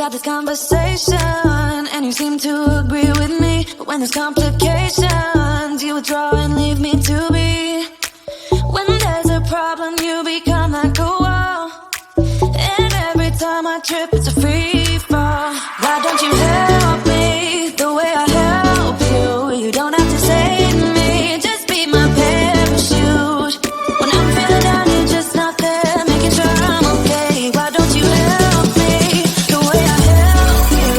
got this conversation, and you seem to agree with me. But when there's complications, you withdraw and leave me to be. When there's a problem, you become like a wall, and every time I trip, it's a free fall. Why don't you help me the way I help you? You don't have to save me, just be my parachute. When I'm feeling down, you're just not there, making sure I'm okay. Why don't you help me the way I help you?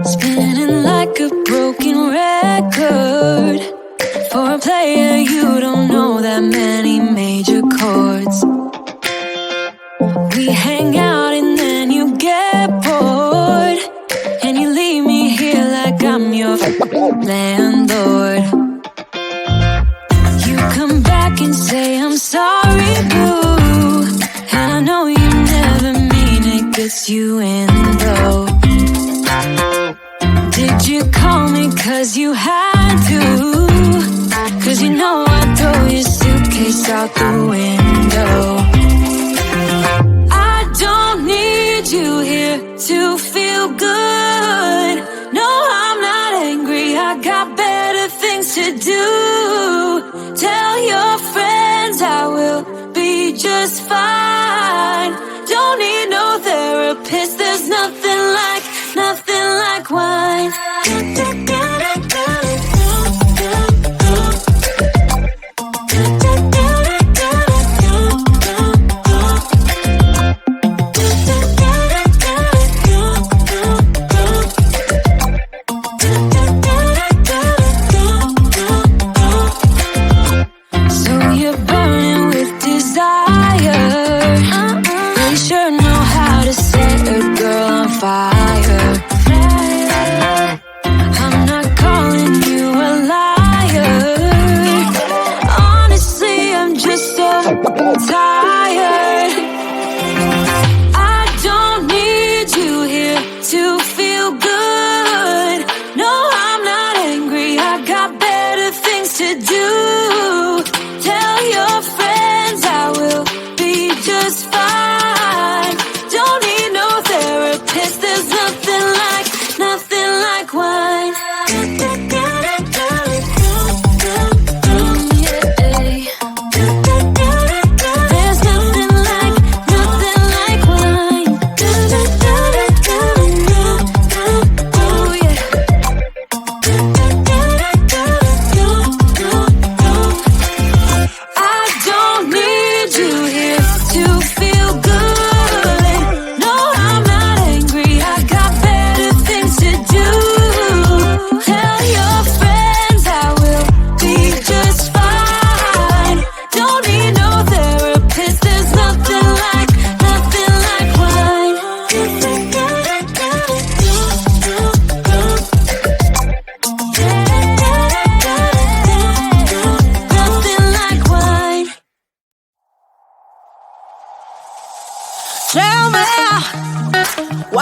Spinning like a broken record. For a player, you don't know that many major chords. We hang out and then you get bored, and you leave me here like I'm your landlord. You come back and say I'm sorry, boo, and I know you never mean it, gets you in though. Did you call me cause you had to? Cause you know I'd throw your suitcase out the window. I don't need you here to feel good. No, I'm not angry, I got better things to do. Tell your friends I will be just fine. Don't need no therapist, there's nothing like wine. So you're burning with desire. You sure know how to set a girl on fire.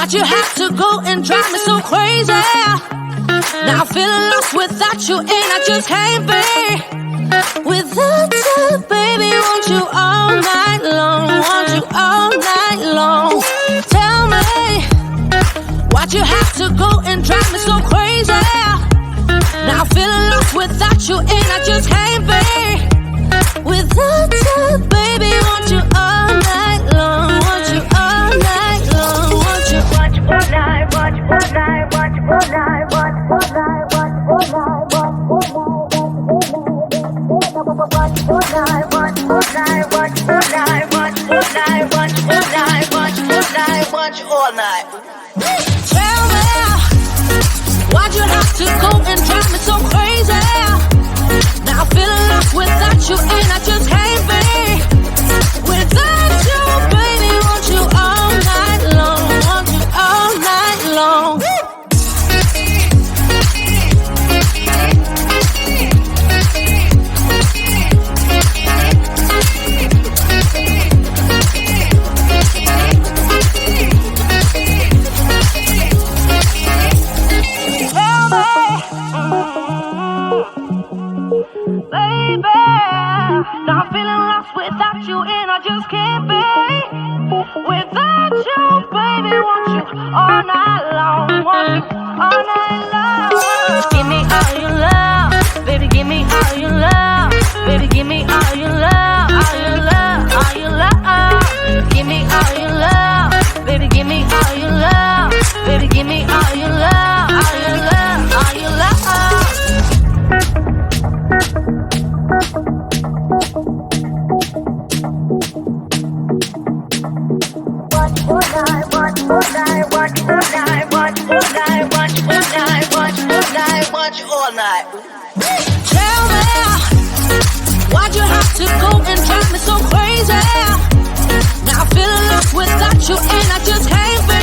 Why'd you have to go and drive me so crazy? Now I'm feeling lost without you, and I just can't be without you, baby. Want you all night long, want you all night long. Tell me, why'd you have to go and drive me so crazy? Now I'm feeling lost without you, and I just can't be without you, baby. Want you all night long, want you all night long, want you all night, watch all night, watch all night, watch all night, watch all night, watch all night, watch all night, watch all night, watch all night, watch all night, watch all night, watch all night. Tell me, why'd you have to go and drive me so crazy? Now I'm feeling lost without you, and I just can't be without you, baby. Want you all night long, want you all night long. Now I'm feeling lost without you, and I just can't be without you, baby. Want you all night long, want you all night long. Give me all your love, baby. Give me all your love, baby. Give me all your love, all your love, all your love. Give me all your love, baby. Give me all your love, baby. Give me all your love, all your love, all your love. All night. Tell me, why'd you have to go and drive me so crazy? Now I'm feeling lost without you, and I just can't be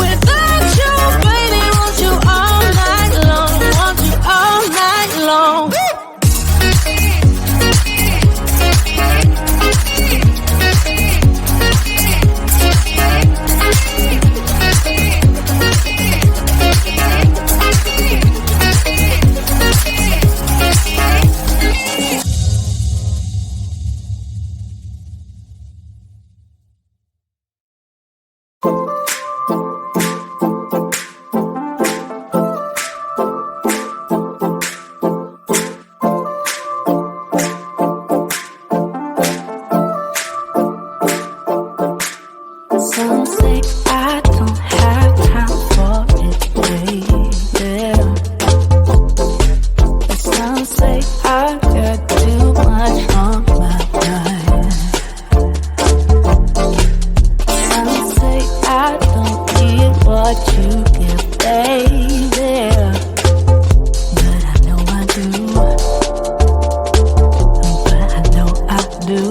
without you, baby. Want you all night long, want you all night long. Some say I don't have time for it, baby. Some say I got too much on my mind. Some say I don't give what you give, baby. But I know I do. But I know I do.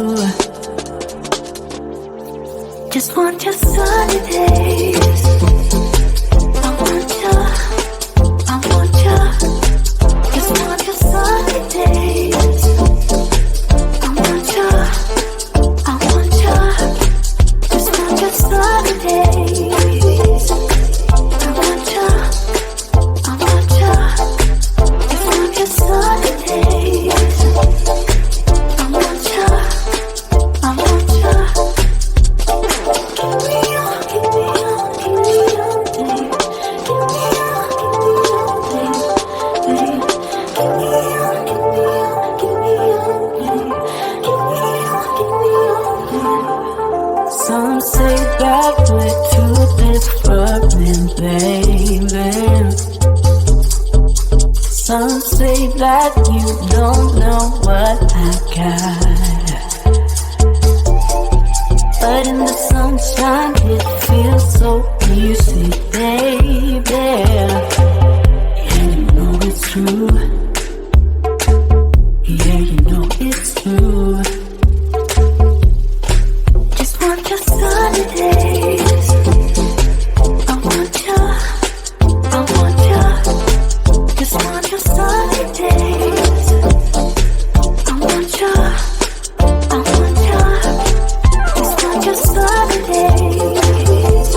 Just want your sunny days. I want you, I want you. Just want your sunny days. I want you, I want you. Just want your sunny days. I want you, I want you. Just want your sunny days. I want you, I want you. Some say that we're too different, baby. Some say that you don't know what I got. But in the sunshine it feels so easy, baby. And you know it's true. Yeah, you know it's true. Just want your sunny days. I want you, I want you. Just want your sunny days. I want you, I want you. Just want your sunny days.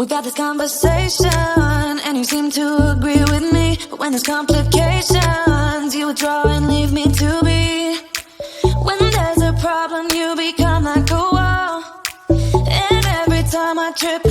We've had this conversation, and you seem to agree with me. But when there's complications, you withdraw and leave me to be. When there's a problem, you become like a wall. And every time I trip